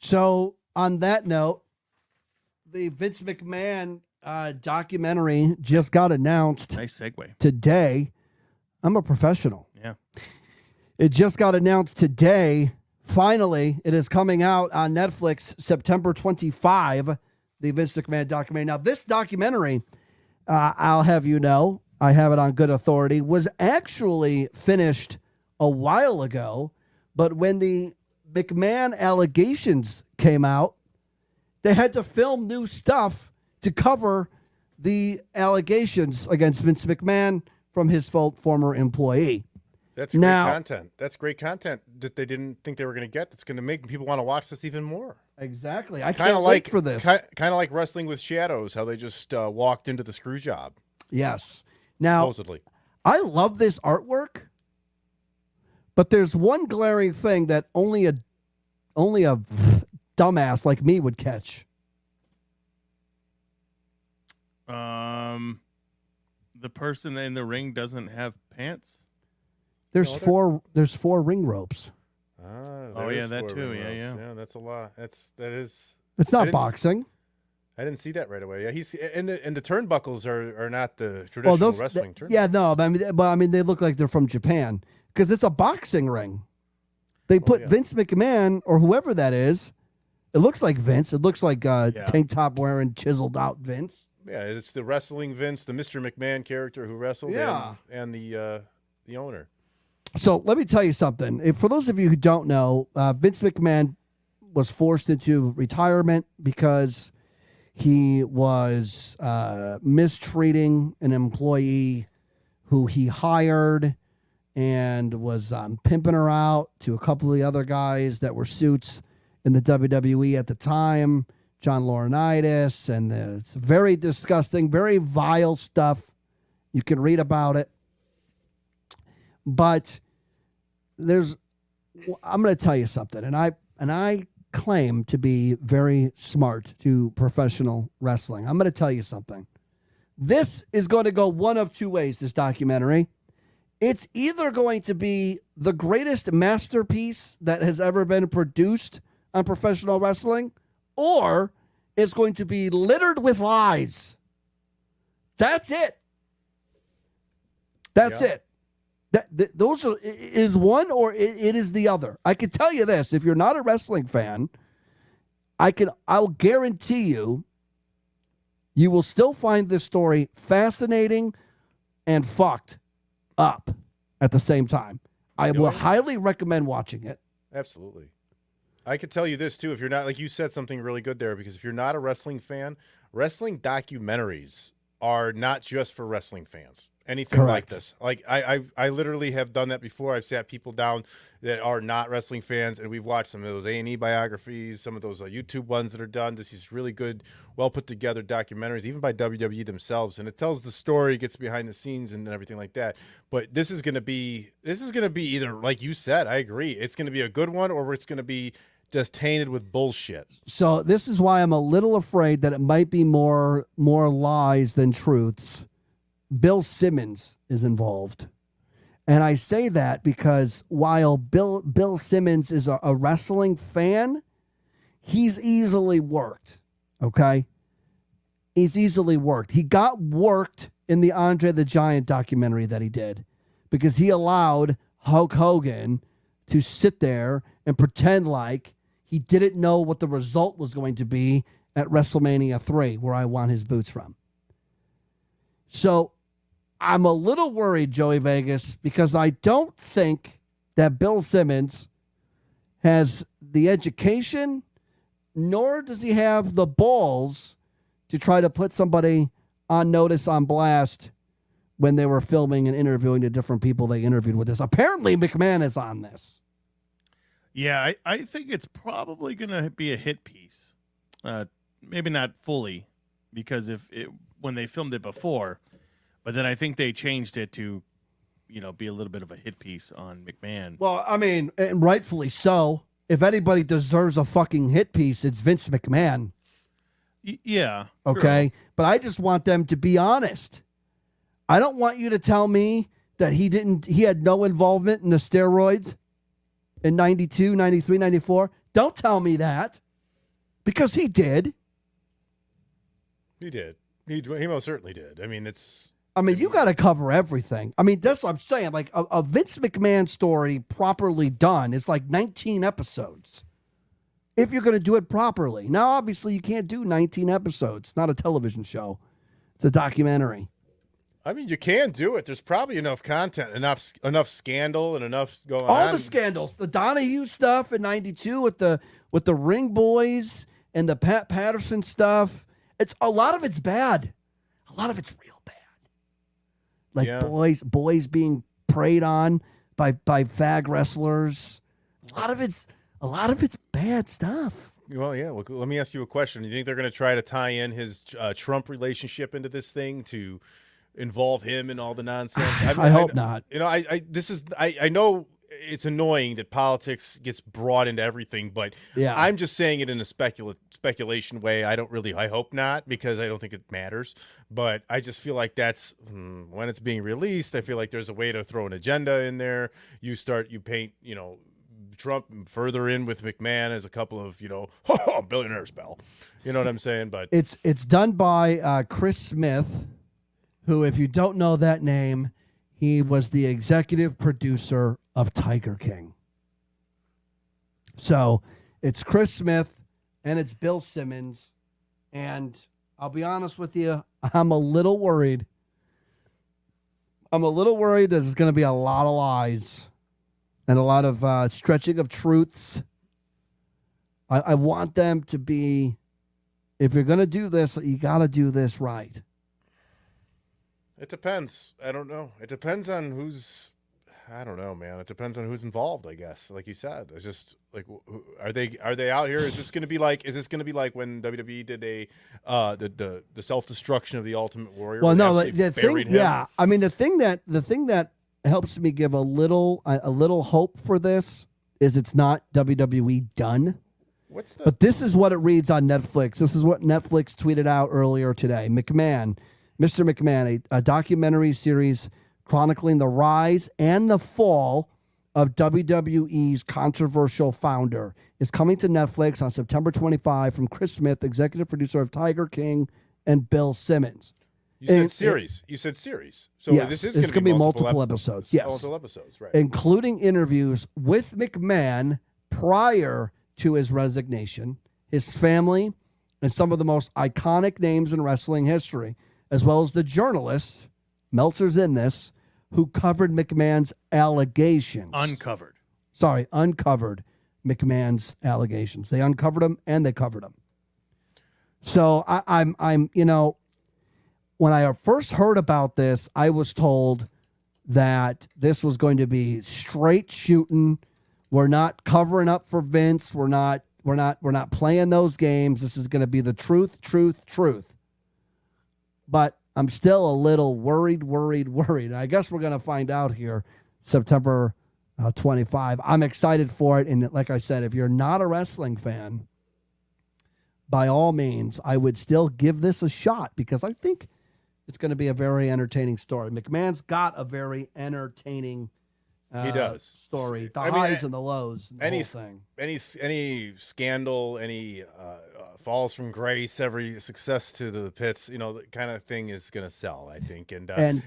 So on that note, the Vince McMahon documentary just got announced. Nice segue. Today. I'm a professional. Yeah. It just got announced today. Finally, it is coming out on Netflix September 25, the Vince McMahon documentary. Now, this documentary, I'll have you know, I have it on good authority, was actually finished a while ago. But when the McMahon allegations came out, they had to film new stuff to cover the allegations against Vince McMahon from his former employee. That's great content. That's great content that they didn't think they were going to get. That's going to make people want to watch this even more. Exactly. I can't wait for this. Kind of like Wrestling with Shadows, how they just walked into the screw job. Yes. Now, supposedly. I love this artwork, but there's one glaring thing that only a dumbass like me would catch. The person in the ring doesn't have pants. There's four ring ropes. Oh yeah, that too. Yeah, that's a lot. That is. It's not boxing. I didn't see that right away. Yeah, he's and the turnbuckles are not the traditional wrestling turnbuckles. Yeah, no, but I mean they look like they're from Japan because it's a boxing ring. They put Vince McMahon or whoever that is. It looks like Vince. It looks like tank top wearing, chiseled out Vince. Yeah, it's the wrestling Vince, the Mr. McMahon character who wrestled, and the owner. So let me tell you something. For those of you who don't know, Vince McMahon was forced into retirement because he was mistreating an employee who he hired and was pimping her out to a couple of the other guys that were suits in the WWE at the time. John Laurinaitis, and it's very disgusting, very vile stuff. You can read about it. But I'm going to tell you something, and I claim to be very smart to professional wrestling. I'm going to tell you something. This is going to go one of two ways, this documentary. It's either going to be the greatest masterpiece that has ever been produced on professional wrestling, or it's going to be littered with lies. That's it. That's it. Those is one or it is the other. I can tell you this: if you're not a wrestling fan, I'll guarantee you will still find this story fascinating and fucked up at the same time. I will highly recommend watching it. Absolutely. I could tell you this too, if you're not, like you said something really good there, because if you're not a wrestling fan, wrestling documentaries are not just for wrestling fans. Anything Correct. Like this. Like I literally have done that before. I've sat people down that are not wrestling fans, and we've watched some of those A&E biographies, some of those YouTube ones that are done. This is really good, well put together documentaries, even by WWE themselves, and it tells the story, gets behind the scenes and everything like that. But this is going to be either, like you said, I agree, it's going to be a good one, or it's going to be just tainted with bullshit. So this is why I'm a little afraid that it might be more lies than truths. Bill Simmons is involved. And I say that because while Bill Simmons is a wrestling fan, he's easily worked, okay? He's easily worked. He got worked in the Andre the Giant documentary that he did because he allowed Hulk Hogan to sit there and pretend like he didn't know what the result was going to be at WrestleMania 3, where I won his boots from. So I'm a little worried, Joey Vegas, because I don't think that Bill Simmons has the education, nor does he have the balls to try to put somebody on notice, on blast, when they were filming and interviewing the different people they interviewed with this. Apparently, McMahon is on this. Yeah, I think it's probably going to be a hit piece. Maybe not fully, because when they filmed it before, but then I think they changed it to, be a little bit of a hit piece on McMahon. Well, I mean, and rightfully so. If anybody deserves a fucking hit piece, it's Vince McMahon. Yeah. Okay? True. But I just want them to be honest. I don't want you to tell me that he had no involvement in the steroids in 92, 93, 94. Don't tell me that. because he did. He did. He most certainly did. I mean, You got to cover everything. I mean, that's what I'm saying. Like a Vince McMahon story properly done is like 19 episodes. If you're going to do it properly. Now, obviously, you can't do 19 episodes. It's not a television show. It's a documentary. I mean, you can do it. There's probably enough content, enough scandal, and enough going on. All the scandals, the Donahue stuff in '92 with the Ring Boys and the Pat Patterson stuff. It's a lot of it's bad. A lot of it's real bad. Like boys being preyed on by fag wrestlers. A lot of it's bad stuff. Well, yeah. Well, let me ask you a question. Do you think they're going to try to tie in his Trump relationship into this thing to involve him in all the nonsense? I hope not. I know it's annoying that politics gets brought into everything, but yeah. I'm just saying it in a speculation way. I hope not, because I don't think it matters. But I just feel like that's when it's being released. I feel like there's a way to throw an agenda in there. You paint, Trump further in with McMahon as a couple of, billionaires, pal. You know what I'm saying? But it's done by Chris Smith, who, if you don't know that name, he was the executive producer of Tiger King. So it's Chris Smith and it's Bill Simmons. And I'll be honest with you, I'm a little worried. There's going to be a lot of lies and a lot of stretching of truths. I want them to be, if you're going to do this, you got to do this right. It depends. I don't know. It depends on I don't know, man. It depends on who's involved, I guess. Like you said, it's just like, are they out here? Is this going to be like when WWE did the self-destruction of the Ultimate Warrior? Well, no, the thing, yeah. I mean, the thing that helps me give a little hope for this is it's not WWE done. But this is what it reads on Netflix. This is what Netflix tweeted out earlier today. Mr. McMahon, a documentary series chronicling the rise and the fall of WWE's controversial founder, is coming to Netflix on September 25 from Chris Smith, executive producer of Tiger King, and Bill Simmons. You said series. So yes, this is going to be multiple episodes. Yes. Multiple episodes, right. Including interviews with McMahon prior to his resignation, his family, and some of the most iconic names in wrestling history, as well as the journalists, Meltzer's in this, who covered McMahon's allegations. Uncovered McMahon's allegations. They uncovered them and they covered them. So I'm when I first heard about this, I was told that this was going to be straight shooting. We're not covering up for Vince. We're not playing those games. This is going to be the truth. But I'm still a little worried. And I guess we're going to find out here September 25. I'm excited for it. And like I said, if you're not a wrestling fan, by all means, I would still give this a shot because I think it's going to be a very entertaining story. McMahon's got a very entertaining he does story, highs and the lows, and the any whole thing. Any scandal, any falls from grace, every success to the pits, the kind of thing is going to sell, I think. And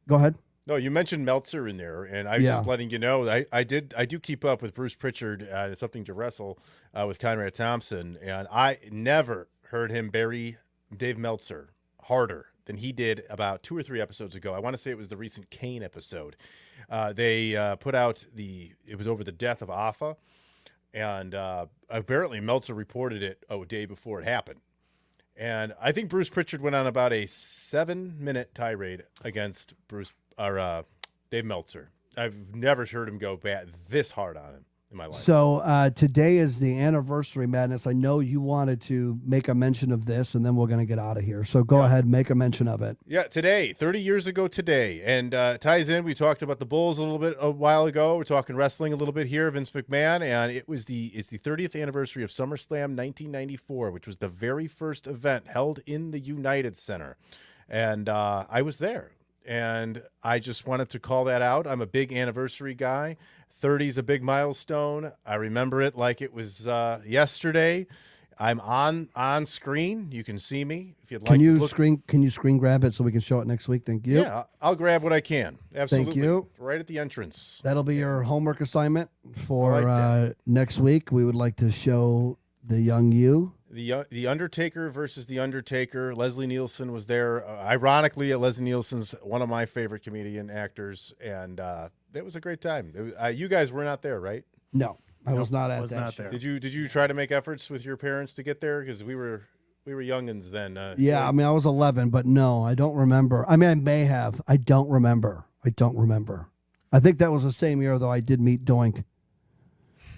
go ahead. No, you mentioned Meltzer in there, and I was just letting you know I do keep up with Bruce Pritchard, Something to Wrestle with Conrad Thompson, and I never heard him bury Dave Meltzer harder than he did about 2 or 3 episodes ago. I want to say it was the recent Kane episode. They put out it was over the death of Afa, and apparently Meltzer reported it a day before it happened. And I think Bruce Pritchard went on about a 7-minute tirade against Dave Meltzer. I've never heard him go this hard on him in my life. So today is the anniversary, Madness. I know you wanted to make a mention of this, and then we're going to get out of here. So go ahead, make a mention of it. Yeah, today, 30 years ago today. And ties in, we talked about the Bulls a while ago. We're talking wrestling a little bit here, Vince McMahon. And it's the 30th anniversary of SummerSlam 1994, which was the very first event held in the United Center. And I was there. And I just wanted to call that out. I'm a big anniversary guy. 30 is a big milestone. I remember it like it was yesterday. I'm on screen. You can see me if you'd like. Can to you look. screen grab it so we can show it next week? Thank you. Yeah, I'll grab what I can. Absolutely. you. Right at the entrance. That'll be your homework assignment for I like that. next week. We would like to show the young you. The Undertaker versus the Undertaker. Leslie Nielsen was there. Ironically, Leslie Nielsen's one of my favorite comedian actors, and it was a great time. You guys were not there, right? No, I was not at was that not show. there. Did you try to make efforts with your parents to get there? Because we were youngins then. Yeah, I mean, I was 11, but no, I don't remember. I mean, I may have. I don't remember. I think that was the same year, though, I did meet Doink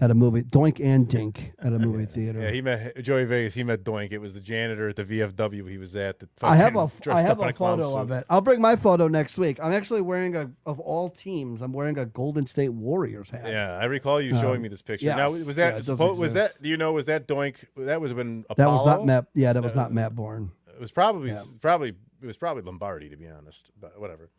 at a movie. Doink and Dink at a movie theater. Yeah, he met Joey Vegas. He met Doink. It was the janitor at the VFW he was at. I have a clown photo of suit. it. I'll bring my photo next week. I'm actually wearing of all teams, I'm wearing a Golden State Warriors hat. Yeah, I recall you showing me this picture. yes. Now, was Yeah, that it does was that? exist. Do you know? Was that Doink? That was been Apollo? That was not Matt. Yeah, that was not Matt Bourne. It was probably Lombardi, to be honest. But whatever.